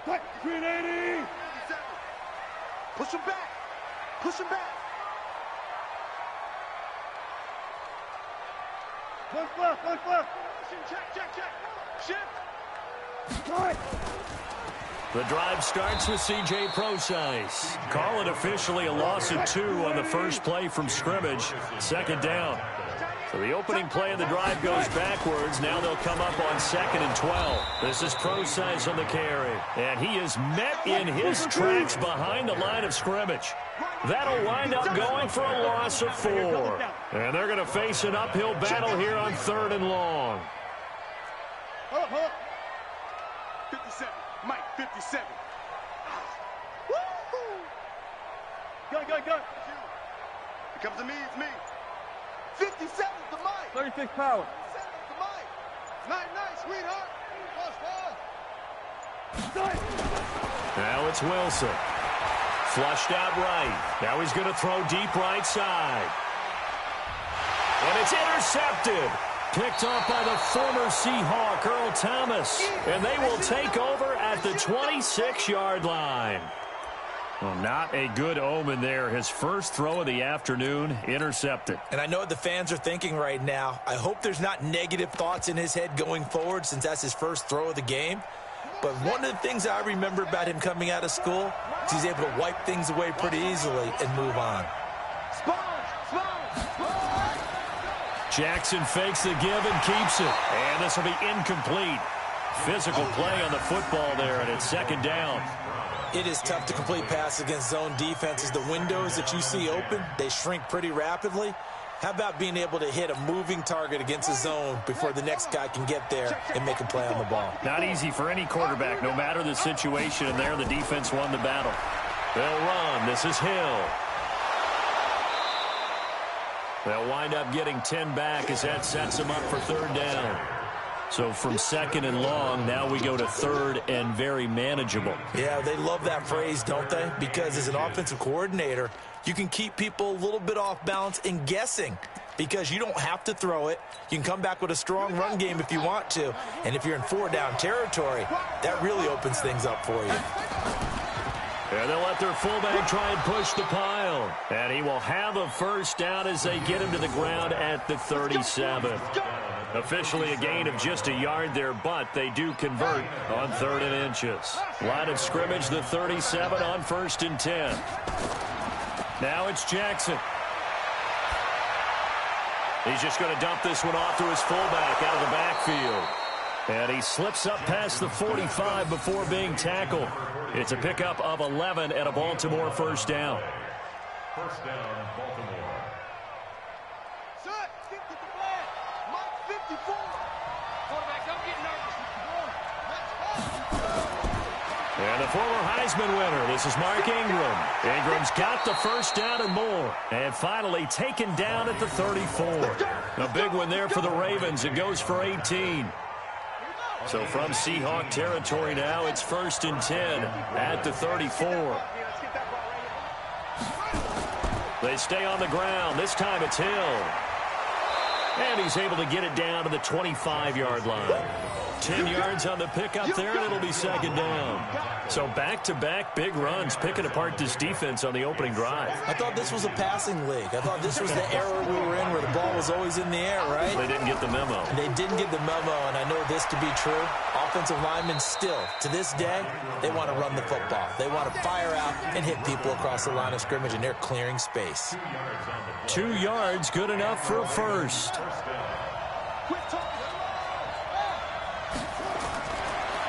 380. Push him back. Push him back. Left. Check. Shift. The drive starts with C.J. Prosise. Call it officially a loss of 2 on the first play from scrimmage. Second down. So the opening play of the drive goes backwards. Now they'll come up on 2nd and 12. This is Prosise on the carry. And he is met in his tracks behind the line of scrimmage. That'll wind up going for a loss of 4. And they're going to face an uphill battle here on 3rd and long. 57. Mike, 57. Go. It comes to me, it's me. 57 to Mike. 36 power. 57 to Mike. Night, sweetheart. Now it's Wilson. Flushed out right. Now he's going to throw deep right side. And it's intercepted. Picked off by the former Seahawk, Earl Thomas. And they will take over at the 26-yard line. Well, not a good omen there. His first throw of the afternoon, intercepted. And I know what the fans are thinking right now. I hope there's not negative thoughts in his head going forward since that's his first throw of the game. But one of the things I remember about him coming out of school is he's able to wipe things away pretty easily and move on. Jackson fakes the give and keeps it. And this will be incomplete. Physical play on the football there, and it's 2nd down. It is tough to complete passes against zone defenses. The windows that you see open, they shrink pretty rapidly. How about being able to hit a moving target against a zone before the next guy can get there and make a play on the ball? Not easy for any quarterback, no matter the situation, and there the defense won the battle. They'll run. This is Hill. They'll wind up getting 10 back as that sets them up for 3rd down. So from 2nd and long, now we go to 3rd and very manageable. Yeah, they love that phrase, don't they? Because as an offensive coordinator, you can keep people a little bit off balance and guessing because you don't have to throw it. You can come back with a strong run game if you want to. And if you're in 4-down territory, that really opens things up for you. And they'll let their fullback try and push the pile. And he will have a first down as they get him to the ground at the 37. Officially a gain of just a yard there, but they do convert on 3rd and inches. Line of scrimmage, the 37 on 1st and 10. Now it's Jackson. He's just going to dump this one off to his fullback out of the backfield. And he slips up past the 45 before being tackled. It's a pickup of 11 and a Baltimore first down. First down, Baltimore. Set. 50 to flag. Mike, 54. Quarterback, don't get nervous. And the former Heisman winner, this is Mark Ingram. Ingram's got the first down and more. And finally taken down at the 34. A big one there for the Ravens. It goes for 18. So from Seahawk territory now, it's 1st and 10 at the 34. They stay on the ground. This time it's Hill. And he's able to get it down to the 25-yard line. 10 yards on the pickup there, and it'll be 2nd down. So back-to-back big runs, picking apart this defense on the opening drive. I thought this was a passing league. I thought this was the era we were in where the ball was always in the air, right? They didn't get the memo. They didn't get the memo, and I know this to be true. Offensive linemen still, to this day, they want to run the football. They want to fire out and hit people across the line of scrimmage, and they're clearing space. 2 yards, good enough for a first.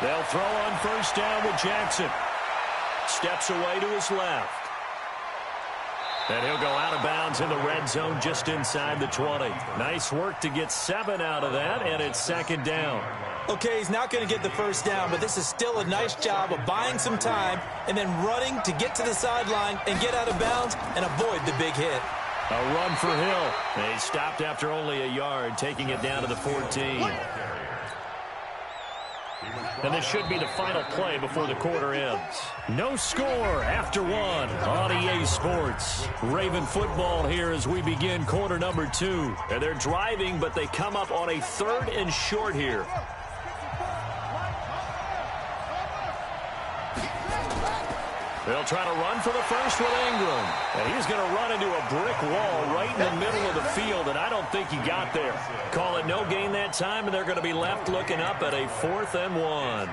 They'll throw on first down with Jackson. Steps away to his left. And he'll go out of bounds in the red zone just inside the 20. Nice work to get 7 out of that, and it's 2nd down. Okay, he's not going to get the first down, but this is still a nice job of buying some time and then running to get to the sideline and get out of bounds and avoid the big hit. A run for Hill. He stopped after only a yard, taking it down to the 14. And this should be the final play before the quarter ends. No score after 1 on EA Sports. Raven football here as we begin quarter number 2. And they're driving, but they come up on a 3rd and short here. They'll try to run for the first with Ingram. And he's going to run into a brick wall right in the middle of the field, and I don't think he got there. Call it no gain that time, and they're going to be left looking up at a 4th and 1.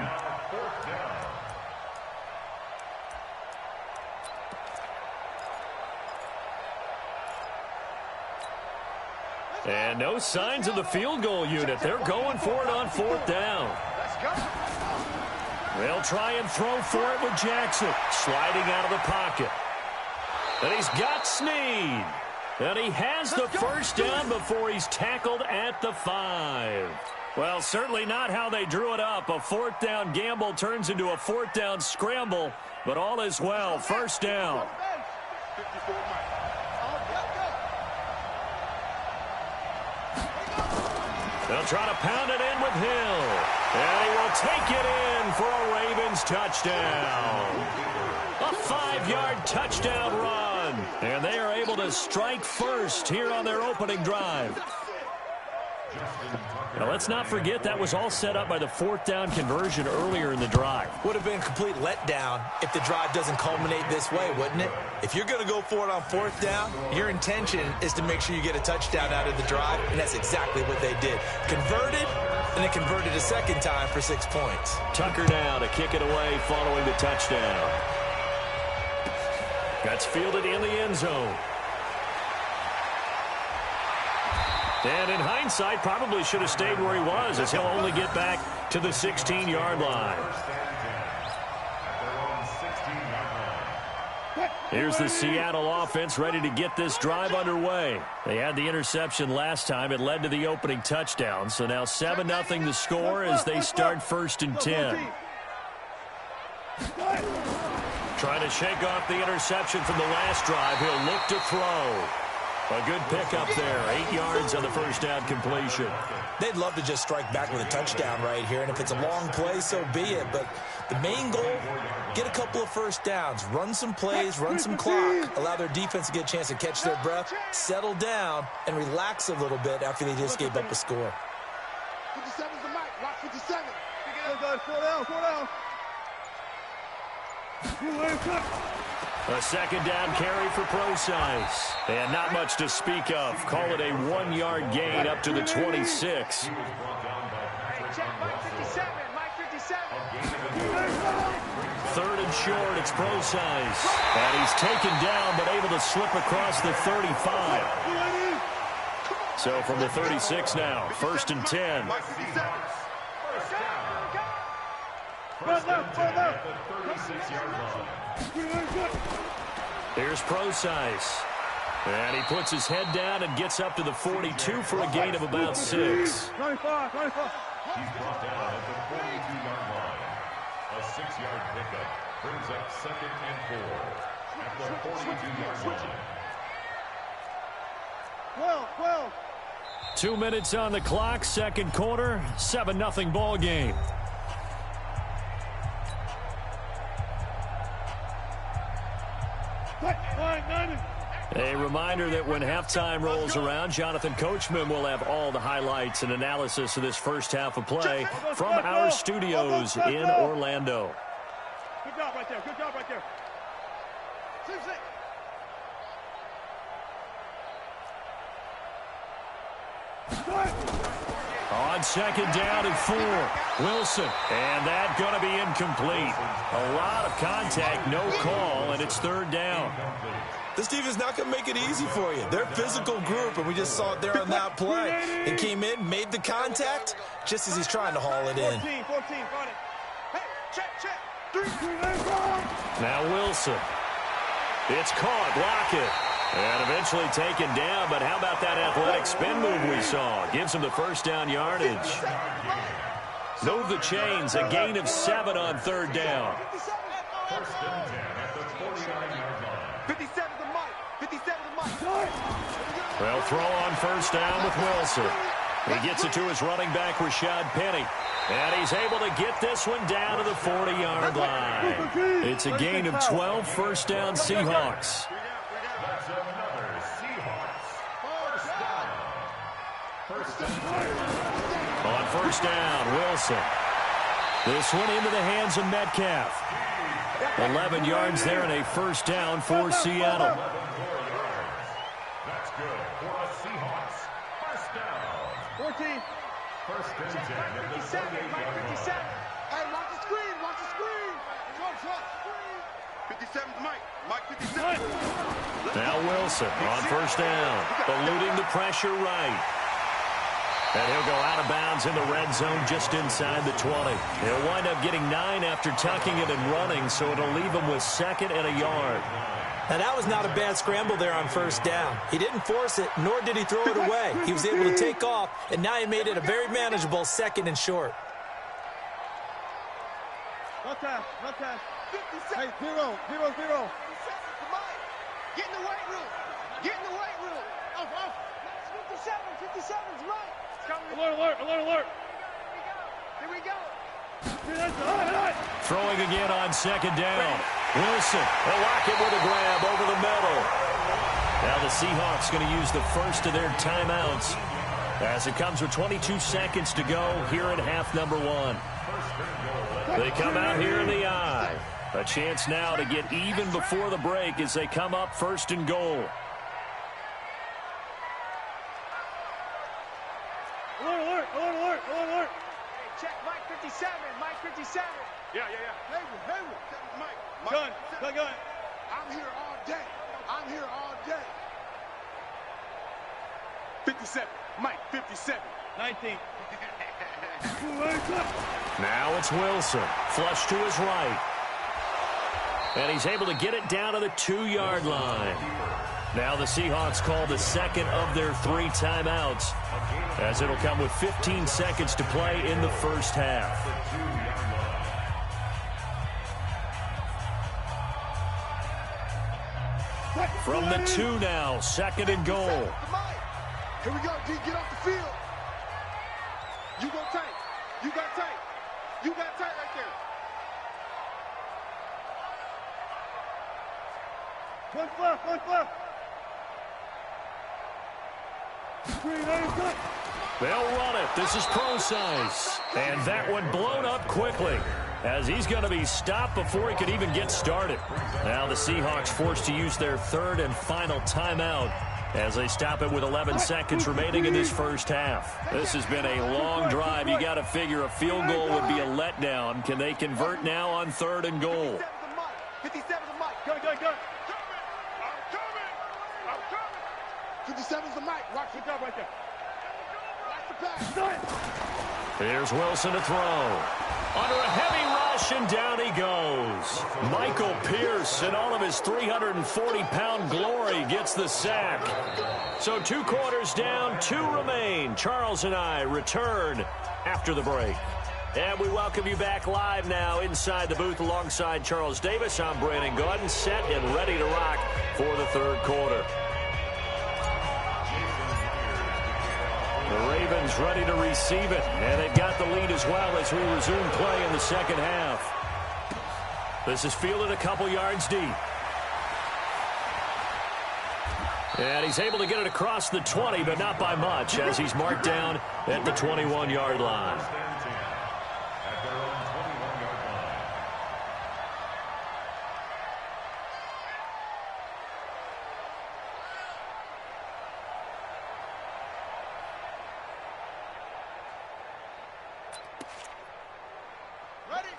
And no signs of the field goal unit. They're going for it on 4th down. They'll try and throw for it with Jackson. Sliding out of the pocket. And he's got Snead. And he has the first down before he's tackled at the 5. Well, certainly not how they drew it up. A 4th down gamble turns into a 4th down scramble. But all is well. First down. They'll try to pound it in with Hill. And he will take it in for a Ravens touchdown. A 5-yard touchdown run. And they are able to strike first here on their opening drive. Now, let's not forget that was all set up by the 4th down conversion earlier in the drive. Would have been a complete letdown if the drive doesn't culminate this way, wouldn't it? If you're going to go for it on 4th down, your intention is to make sure you get a touchdown out of the drive, and that's exactly what they did. Converted, and they converted a second time for 6 points. Tucker now to kick it away following the touchdown. That's fielded in the end zone. And in hindsight, probably should have stayed where he was, as he'll only get back to the 16-yard line. Here's the Seattle offense ready to get this drive underway. They had the interception last time. It led to the opening touchdown. So now 7-0 the score as they start 1st and 10. Trying to shake off the interception from the last drive. He'll look to throw. A good pickup there. 8 yards on the first down completion. They'd love to just strike back with a touchdown right here, and if it's a long play, so be it. But the main goal, get a couple of first downs, run some plays, run some clock, allow their defense to get a chance to catch their breath, settle down, and relax a little bit after they just gave up a score. 57's the mic. Rock 57. A second down carry for Procise. And not much to speak of. Call it a 1-yard gain up to the 26. Third and short, it's Procise. And he's taken down, but able to slip across the 35. So from the 36 now, 1st and 10. Here's Procise. And he puts his head down and gets up to the 42 for a gain of about 6. 95. He's brought down at the 42-yard line. A 6-yard pickup brings up 2nd and 4 at the 42-yard line. 12. 2 minutes on the clock, second quarter, 7-0 ball game. A reminder that when halftime rolls around, Jonathan Coachman will have all the highlights and analysis of this first half of play from our studios in Orlando. Good job right there. Good job right there. 6-6. On second down and 4, Wilson. And that going to be incomplete. A lot of contact, no call, and it's 3rd down. This defense is not going to make it easy for you. They're a physical group, and we just saw it there on that play. It came in, made the contact, just as he's trying to haul it in. 14, got it. Hey, check. 3. Now Wilson. It's caught, Lockett. And eventually taken down, but how about that athletic spin move we saw? Gives him the first down yardage. Move the chains, a gain of 7 on 3rd down. 1st and 10 at the 49-yard line. 57's the mic. 57's the mic. Well, throw on first down with Wilson. He gets it to his running back, Rashad Penny. And he's able to get this one down to the 40-yard line. It's a gain of 12, first down Seahawks. That's another Seahawks first down. On first down, Wilson. This one into the hands of Metcalf. 11 yards there and a first down for Seattle. That's good for the Seahawks. First down. 14. First and 10 at the 28-yard line. Hey, watch the screen. Watch the screen. Trust. 57's Mike. Mike 57. Now Wilson on first down, eluding the pressure right. And he'll go out of bounds in the red zone just inside the 20. He'll wind up getting 9 after tucking it and running, so it'll leave him with 2nd and a yard. Now, that was not a bad scramble there on first down. He didn't force it, nor did he throw it away. He was able to take off, and now he made it a very manageable 2nd and short. No time. 57. Hey, 0. Get in the weight room. Off. 57's right. Alert. Here we go. Throwing again on 2nd down. Wilson will lock it with a grab over the middle. Now the Seahawks going to use the first of their timeouts as it comes with 22 seconds to go here in half number 1. They come out here in the eye. A chance now to get even before the break as they come up 1st and goal. Alert. Check Mike 57. Yeah. Hayward. Mike. Gun. I'm here all day. 57. Mike 57. 19. Now it's Wilson. Flush to his right. And he's able to get it down to the 2-yard line. Now the Seahawks call the 2nd of their 3 timeouts, as it'll come with 15 seconds to play in the first half. From the 2 now, 2nd and goal. Here we go, D. Get off the field. You go tight. You got tight right there. One fluff. They'll run it. This is Procise. And that one blown up quickly, as he's going to be stopped before he could even get started. Now the Seahawks forced to use their 3rd and final timeout as they stop it with 11 seconds remaining in this first half. This has been a long drive. You got to figure a field goal would be a letdown. Can they convert now on 3rd and goal? 57's the mic. Go. I'm coming. 57's the mic. Watch the job right there. Watch the pass. Here's Wilson to throw. Under a heavy rush, and down he goes. Michael Pierce, in all of his 340-pound glory, gets the sack. So 2 quarters down, 2 remain. Charles and I return after the break. And we welcome you back live now inside the booth alongside Charles Davis. I'm Brandon Gaudin, set and ready to rock for the 3rd quarter. The Ravens ready to receive it, and they've got the lead as well as we resume play in the second half. This is fielded a couple yards deep. And he's able to get it across the 20, but not by much, as he's marked down at the 21-yard line.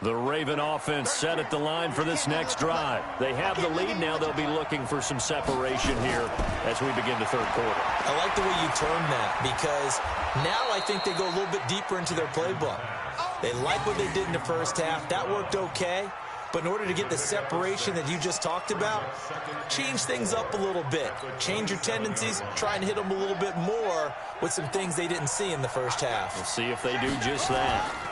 The Raven offense set at the line for this next drive. They have the lead. Now they'll be looking for some separation here as we begin the 3rd quarter. I like the way you term that, because now I think they go a little bit deeper into their playbook. They like what they did in the first half. That worked okay. But in order to get the separation that you just talked about, change things up a little bit. Change your tendencies. Try and hit them a little bit more with some things they didn't see in the first half. We'll see if they do just that.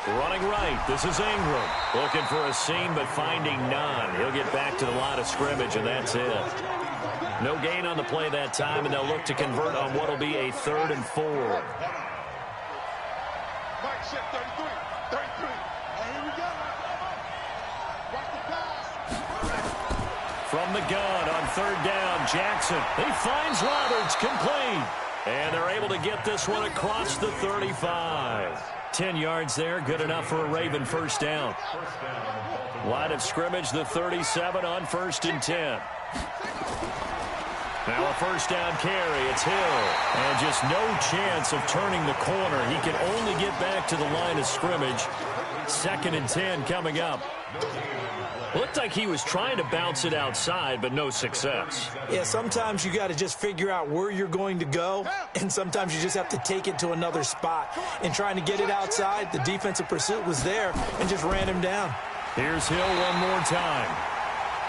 Running right, this is Ingram. Looking for a seam, but finding none. He'll get back to the line of scrimmage, and that's it. No gain on the play that time, and they'll look to convert on what will be a 3rd and 4. Mike, shit, 33. And here we go. Watch the pass. From the gun on 3rd down, Jackson. He finds Roberts, complete. And they're able to get this one across the 35. 10 yards there, good enough for a Raven first down. Line of scrimmage, the 37 on 1st and 10. Now a first down carry, it's Hill. And just no chance of turning the corner. He can only get back to the line of scrimmage. 2nd and 10 coming up. Looked like he was trying to bounce it outside, but no success. Yeah, sometimes you got to just figure out where you're going to go, and sometimes you just have to take it to another spot. And trying to get it outside, the defensive pursuit was there and just ran him down. Here's Hill one more time.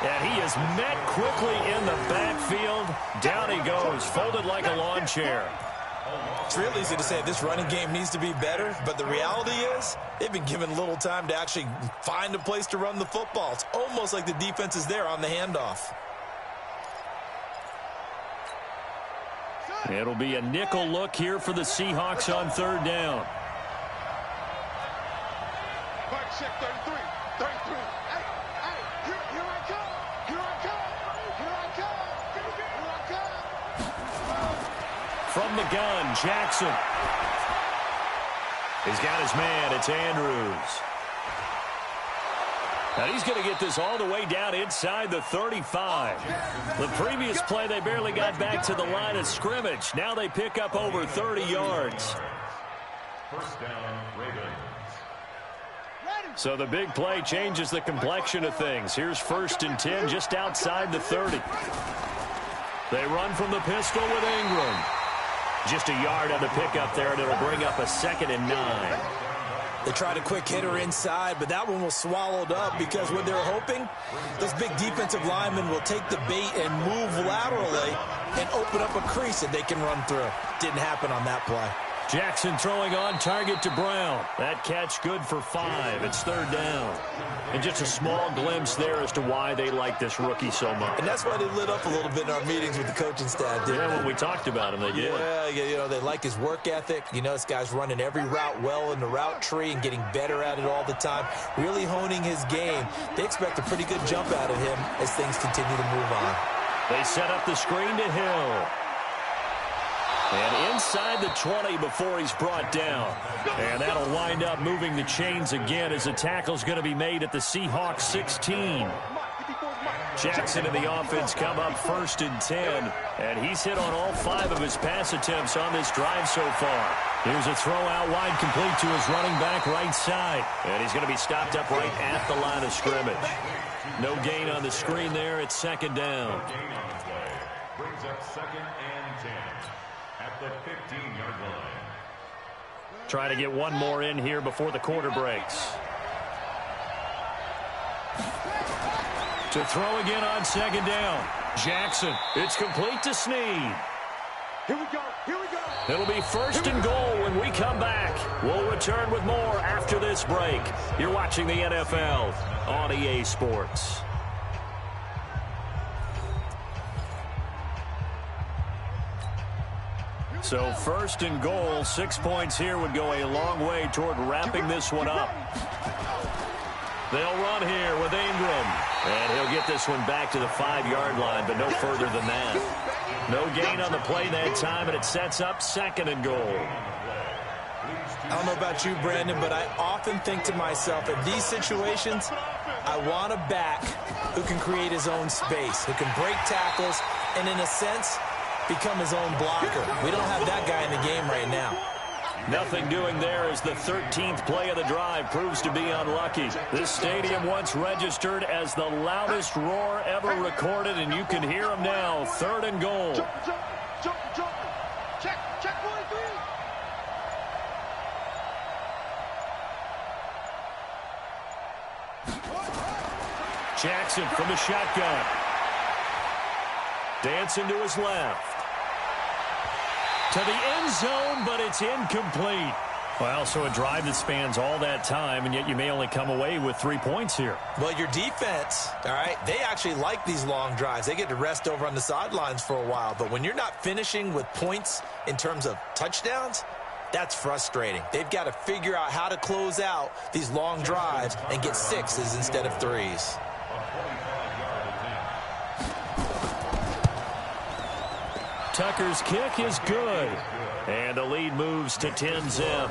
And he is met quickly in the backfield. Down he goes, folded like a lawn chair. It's real easy to say this running game needs to be better, but the reality is they've been given little time to actually find a place to run the football. It's almost like the defense is there on the handoff. It'll be a nickel look here for the Seahawks on 3rd down. Back check 33. 33. Here I come. Here I come. Here I come. Here I come. From the gun, Jackson. He's got his man. It's Andrews. Now he's going to get this all the way down inside the 35. The previous play, they barely got back to the line of scrimmage. Now they pick up over 30 yards. First down, Ravens. So the big play changes the complexion of things. Here's 1st and 10 just outside the 30. They run from the pistol with Ingram. Just a yard on the pickup there, and it'll bring up a 2nd and 9. They tried a quick hitter inside, but that one was swallowed up because what they're hoping, those big defensive linemen will take the bait and move laterally and open up a crease that they can run through. Didn't happen on that play. Jackson throwing on target to Brown. That catch good for 5. It's 3rd down. And just a small glimpse there as to why they like this rookie so much. And that's why they lit up a little bit in our meetings with the coaching staff, didn't Yeah, when we talked about him, they did. Yeah, you know, they like his work ethic. You know, this guy's running every route well in the route tree and getting better at it all the time, really honing his game. They expect a pretty good jump out of him as things continue to move on. They set up the screen to Hill. And inside the 20 before he's brought down. And that'll wind up moving the chains again as the tackle's going to be made at the Seahawks 16. Jackson and the offense come up 1st and 10. And he's hit on all 5 of his pass attempts on this drive so far. Here's a throw out wide complete to his running back right side. And he's going to be stopped up right at the line of scrimmage. No gain on the screen there. It's 2nd down. Gain on the play brings up 2nd and 10 at the 15-yard line. Trying to get one more in here before the quarter breaks. To throw again on 2nd down. Jackson. It's complete to Snead. Here we go. Here we go. It'll be 1st and goal when we come back. We'll return with more after this break. You're watching the NFL on EA Sports. So 1st and goal, 6 points here would go a long way toward wrapping this one up. They'll run here with Ingram. And he'll get this one back to the 5-yard line, but no further than that. No gain on the play that time, and it sets up 2nd and goal. I don't know about you, Brandon, but I often think to myself, in these situations, I want a back who can create his own space, who can break tackles, and in a sense, become his own blocker. We don't have that guy in the game right now. Nothing doing there as the 13th play of the drive proves to be unlucky. This stadium once registered as the loudest roar ever recorded, and you can hear him now. 3rd and goal. Jump. Check 1, 3. Jackson from the shotgun. Dancing to his left. To the end zone, but it's incomplete. Well, so a drive that spans all that time, and yet you may only come away with 3 points here. Well, your defense, all right, they actually like these long drives. They get to rest over on the sidelines for a while. But when you're not finishing with points in terms of touchdowns, that's frustrating. They've got to figure out how to close out these long drives and get 6s instead of 3s. To Tucker's kick is good. And the lead moves to 10-zip.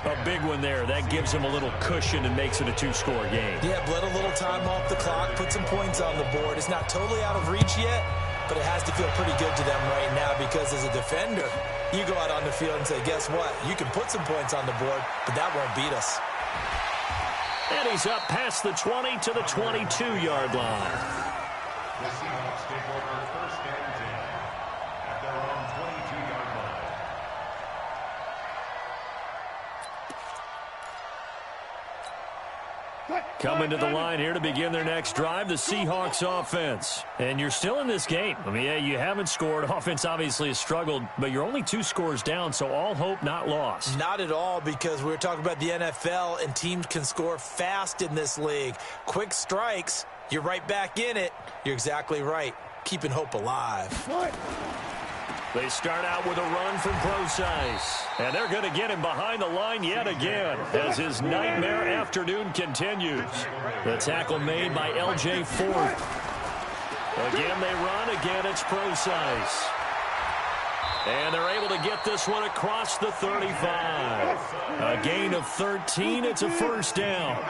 A big one there. That gives him a little cushion and makes it a two-score game. Yeah, bled a little time off the clock, put some points on the board. It's not totally out of reach yet, but it has to feel pretty good to them right now because as a defender, you go out on the field and say, guess what? You can put some points on the board, but that won't beat us. And he's up past the 20 to the 22-yard line. The Seahawks take over first and 10 at their own 22-yard line. Coming to the line here to begin their next drive, the Seahawks offense. And you're still in this game. I mean, yeah, you haven't scored. Offense obviously has struggled, but you're only 2 scores down, so all hope not lost. Not at all, because we were talking about the NFL, and teams can score fast in this league. Quick strikes, you're right back in it. You're exactly right. Keeping hope alive. They start out with a run from Procise. And they're going to get him behind the line yet again as his nightmare afternoon continues. The tackle made by L.J. Fort. Again, they run. Again, it's Procise. And they're able to get this one across the 35. A gain of 13. It's a first down.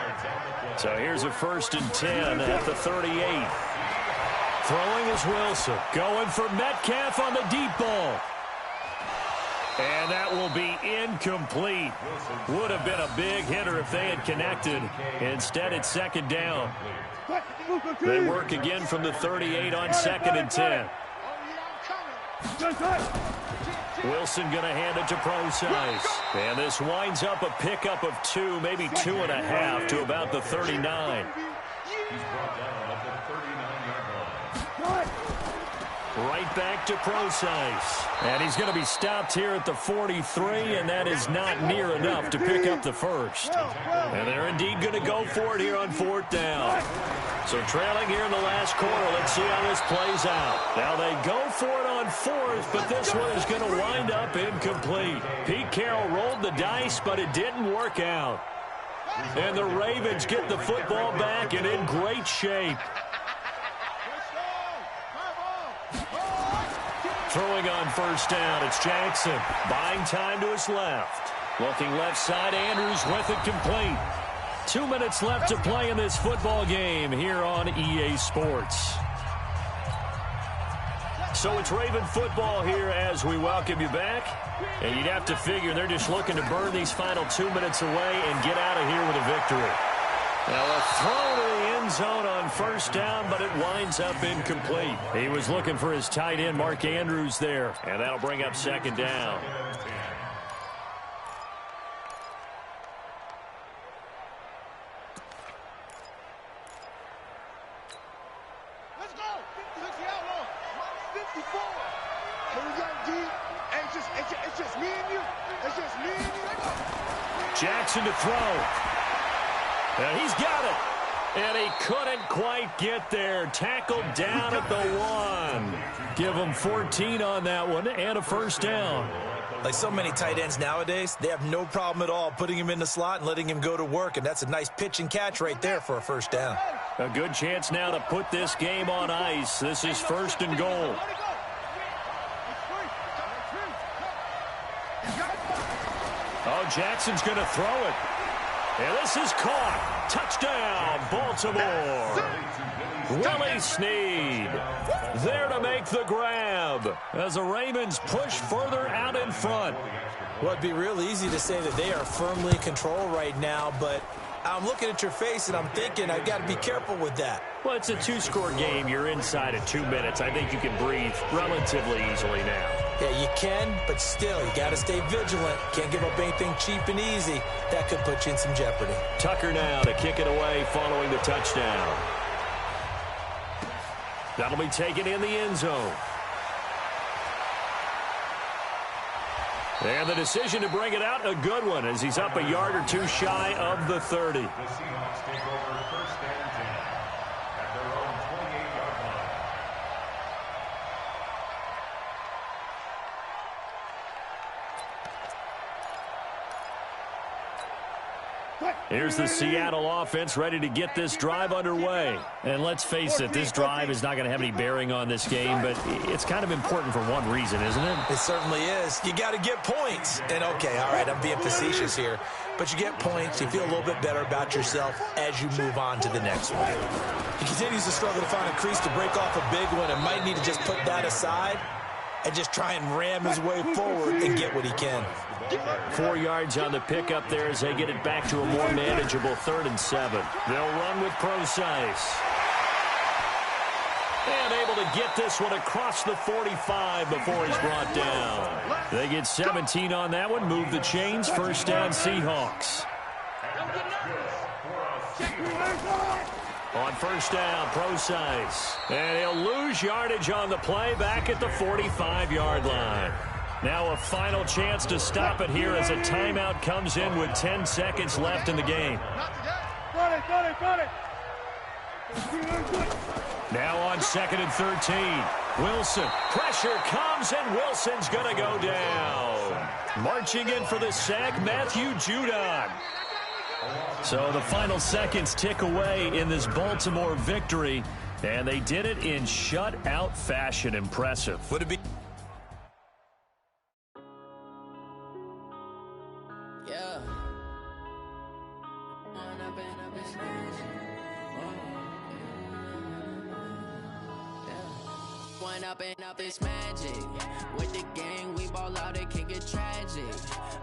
So here's a 1st and 10 at the 38. Throwing is Wilson. Going for Metcalf on the deep ball. And that will be incomplete. Would have been a big hitter if they had connected. Instead, it's 2nd down. They work again from the 38 on 2nd and 10. Wilson going to hand it to Procise. And this winds up a pickup of 2, maybe 2.5 to about the 39. He's brought down at the 39-yard line. Right back to Procise. And he's going to be stopped here at the 43, and that is not near enough to pick up the first. And they're indeed going to go for it here on 4th down. So trailing here in the last quarter, let's see how this plays out. Now they go for it on 4th, but this one is going to wind up incomplete. Pete Carroll rolled the dice, but it didn't work out. And the Ravens get the football back and in great shape. Throwing on 1st down, it's Jackson. Buying time to his left. Looking left side, Andrews with it complete. 2 minutes left to play in this football game here on EA Sports. So it's Raven football here as we welcome you back. And you'd have to figure they're just looking to burn these final 2 minutes away and get out of here with a victory. Now a throw to the end zone on 1st down, but it winds up incomplete. He was looking for his tight end, Mark Andrews, there. And that'll bring up 2nd down. Let's go. 50 outlaw. 54. Here we go, D. It's just me and you. It's just me and you. Jackson to throw. And he's got it. And he couldn't quite get there. Tackled down at the 1. Give him 14 on that one and a 1st down. Like so many tight ends nowadays, they have no problem at all putting him in the slot and letting him go to work, and that's a nice pitch and catch right there for a 1st down. A good chance now to put this game on ice. This is 1st and goal. Oh, Jackson's going to throw it. And this is caught. Touchdown, Baltimore. Willie Snead there to make the grab as the Ravens push further out in front. Well, it'd be real easy to say that they are firmly in control right now, but I'm looking at your face and I'm thinking I've got to be careful with that. Well, it's a 2-score game. You're inside at 2 minutes. I think you can breathe relatively easily now. Yeah, you can, but still, you got to stay vigilant. Can't give up anything cheap and easy. That could put you in some jeopardy. Tucker now to kick it away following the touchdown. That'll be taken in the end zone. And the decision to bring it out, a good one, as he's up a yard or 2 shy of the 30. The Seahawks take over first and 10 at their own 28-yard line. Here's the Seattle offense ready to get this drive underway. And let's face it, this drive is not going to have any bearing on this game, but it's kind of important for one reason, isn't it? It certainly is. You got to get points. And, okay, all right, I'm being facetious here. But you get points, you feel a little bit better about yourself as you move on to the next one. He continues to struggle to find a crease to break off a big one and might need to just put that aside and just try and ram his way forward and get what he can. 4 yards on the pickup there as they get it back to a more manageable 3rd and 7. They'll run with Procise. And able to get this one across the 45 before he's brought down. They get 17 on that one, move the chains, 1st down Seahawks. On 1st down, Procise. And he'll lose yardage on the play back at the 45-yard line. Now a final chance to stop it here as a timeout comes in with 10 seconds left in the game. Now on 2nd and 13. Wilson. Pressure comes, and Wilson's going to go down. Marching in for the sack, Matthew Judon. So the final seconds tick away in this Baltimore victory, and they did it in shutout fashion. Impressive. Would it be... Up this magic with the gang, we ball out, it can get tragic.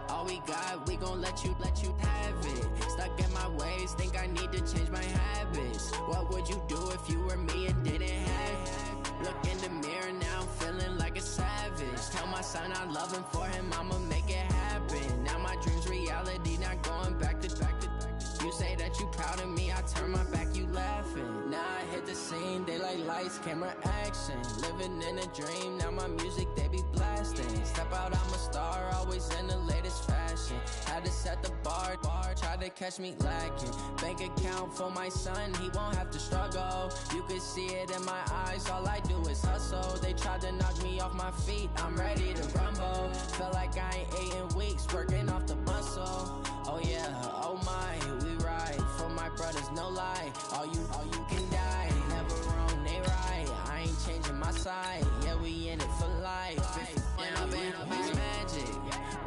All we got, we gon' let you have it. Stuck in my ways, think I need to change my habits. What would you do if you were me and didn't have it? Look in the mirror now, I'm feeling like a savage. Tell my son I love him, for him I'ma make it happen. Now my dream's reality, not going back to. You say that you proud of me, I turn my back, you laughing. Now I hit the scene, they like lights, camera, action. Living in a dream, now my music, they be blasting. Step out, I'm a star, always in the latest fashion. Had to set the bar, try to catch me lacking. Bank account for my son, he won't have to struggle. You can see it in my eyes, all I do is hustle. They tried to knock me off my feet, I'm ready to rumble. Felt like I ain't ate in weeks, working off the muscle. Oh yeah, oh my, we ride for my brothers, no lie. All you can die, never wrong, they right. I ain't changing my side, yeah, we in it for life. When up it's magic,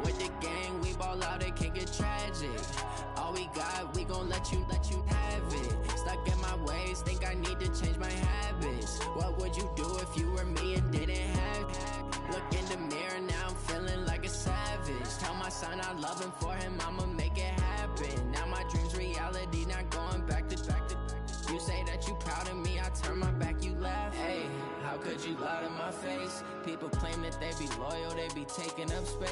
with the gang, we ball out, it can get tragic. All we got, we gon' let you have it. Stuck in my ways, think I need to change my habits. What would you do if you were me and didn't have it? Look in the mirror, now I'm feeling like a savage. Tell my son I love him, for him I'ma make it happen. Now my dream's reality, not going back to. You say that you proud of me, I turn my back, you laugh. Hey, how could you lie to my face? People claim that they be loyal, they be taking up space.